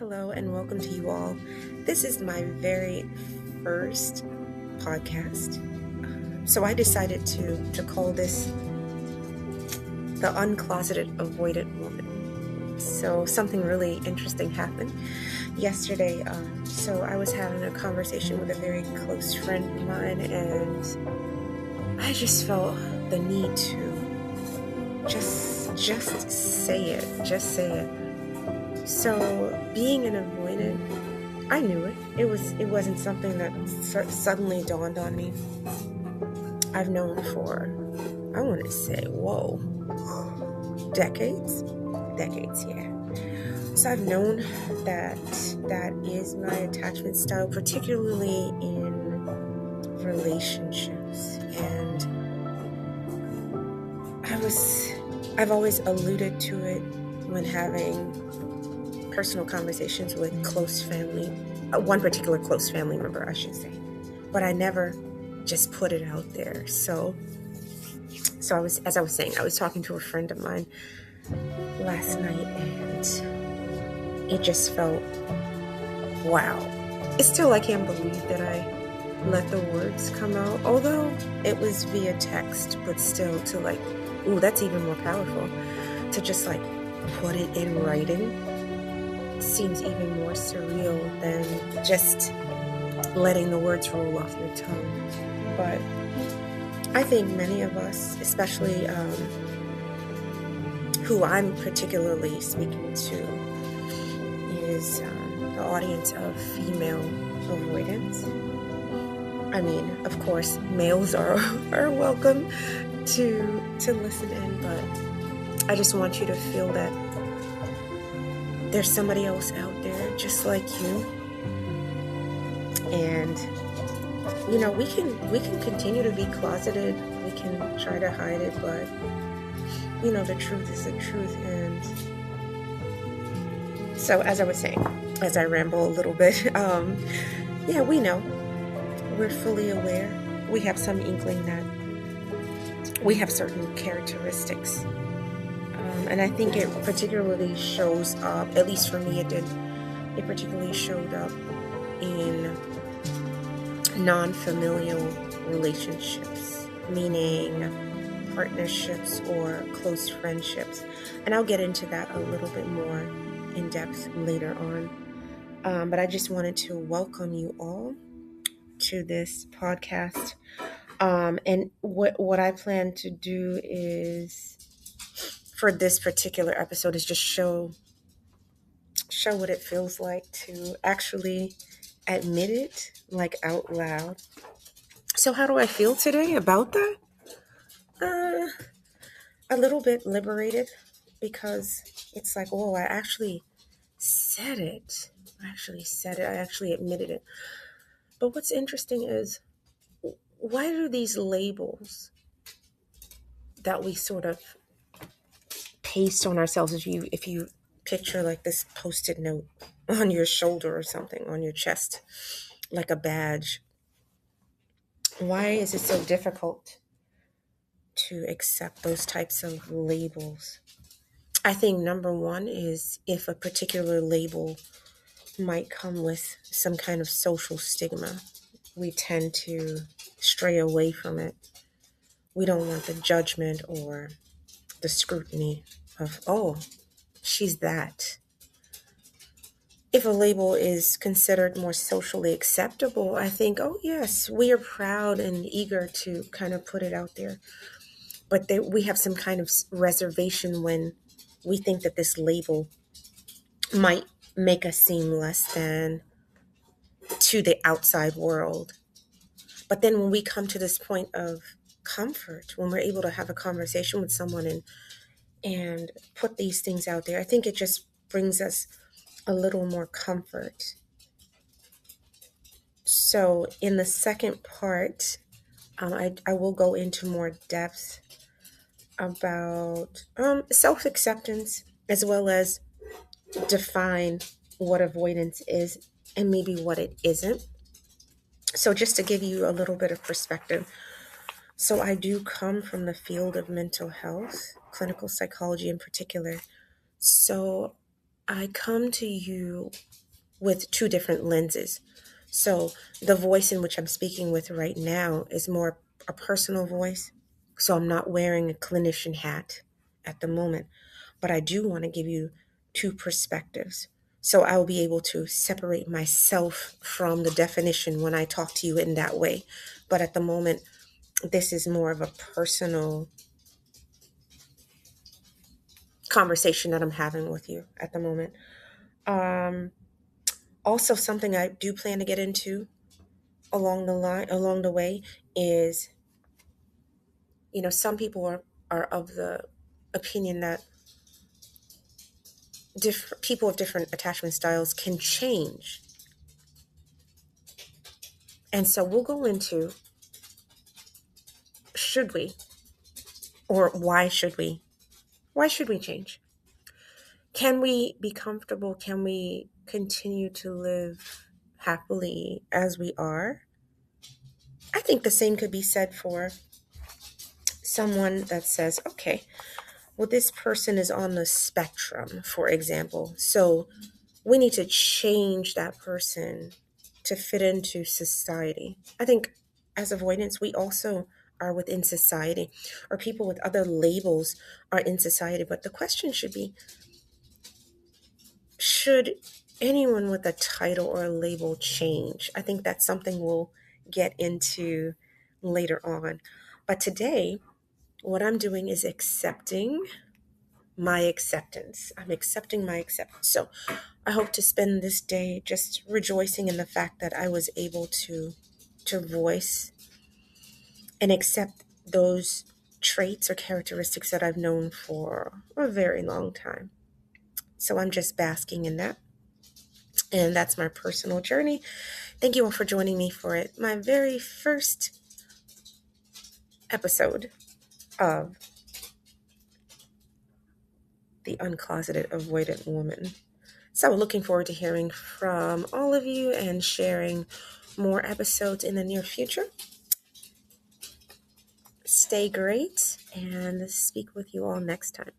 Hello and welcome to you all. This is my very first podcast. So I decided to call this the Uncloseted Avoidant Woman. So something really interesting happened yesterday. So I was having a conversation with a very close friend of mine, and I just felt the need to just say it. Just say it. So being an avoidant, I knew it. It wasn't something that suddenly dawned on me. I've known for, I want to say, decades, yeah. So I've known that is my attachment style, particularly in relationships. And I've always alluded to it when having personal conversations with close family, one particular close family member, I should say, but I never just put it out there. So as I was saying, I was talking to a friend of mine last night, and it just felt, wow. It's still, I can't believe that I let the words come out, although it was via text, but still to that's even more powerful, to just put it in writing seems even more surreal than just letting the words roll off your tongue. But I think many of us, especially who I'm particularly speaking to, is the audience of female avoidance. I mean, of course, males are welcome to listen in, but I just want you to feel that there's somebody else out there just like you. And we can continue to be closeted, we can try to hide it, but the truth is the truth. And so, as I was saying, as I ramble a little bit, we know, we're fully aware, we have some inkling that we have certain characteristics. And I think it particularly shows up, at least for me it did, it particularly showed up in non-familial relationships, meaning partnerships or close friendships. And I'll get into that a little bit more in depth later on. But I just wanted to welcome you all to this podcast. And what I plan to do is, for this particular episode, is just show what it feels like to actually admit it, out loud. So how do I feel today about that? A little bit liberated, because it's I actually said it. I actually admitted it. But what's interesting is, why do these labels that we sort of paste on ourselves, if you picture this Post-it note on your shoulder or something, on your chest, like a badge, why is it so difficult to accept those types of labels? I think number one is, if a particular label might come with some kind of social stigma, we tend to stray away from it. We don't want the judgment or the scrutiny of, oh, she's that. If a label is considered more socially acceptable, I think, oh yes, we are proud and eager to kind of put it out there. But we have some kind of reservation when we think that this label might make us seem less than to the outside world. But then when we come to this point of comfort, when we're able to have a conversation with someone and put these things out there, I think it just brings us a little more comfort. So in the second part, I will go into more depth about self-acceptance, as well as define what avoidance is and maybe what it isn't. So just to give you a little bit of perspective, so I do come from the field of mental health, clinical psychology in particular. So I come to you with two different lenses. So the voice in which I'm speaking with right now is more a personal voice. So I'm not wearing a clinician hat at the moment, but I do want to give you two perspectives. So I'll be able to separate myself from the definition when I talk to you in that way. But at the moment, this is more of a personal conversation that I'm having with you at the moment. Um, Also, something I do plan to get into along the way is, some people are of the opinion that people of different attachment styles can change. And so we'll go into, should we, or why should we? Why should we change? Can we be comfortable? Can we continue to live happily as we are? I think the same could be said for someone that says, okay, well, this person is on the spectrum, for example. So we need to change that person to fit into society. I think as avoidants, we also are within society, or people with other labels are in society. But the question should be, should anyone with a title or a label change? I think that's something we'll get into later on. But today, what I'm doing is accepting my acceptance. I'm accepting my acceptance. So I hope to spend this day just rejoicing in the fact that I was able to voice and accept those traits or characteristics that I've known for a very long time. So I'm just basking in that. And that's my personal journey. Thank you all for joining me for it. My very first episode of The Uncloseted Avoidant Woman. So looking forward to hearing from all of you and sharing more episodes in the near future. Stay great and speak with you all next time.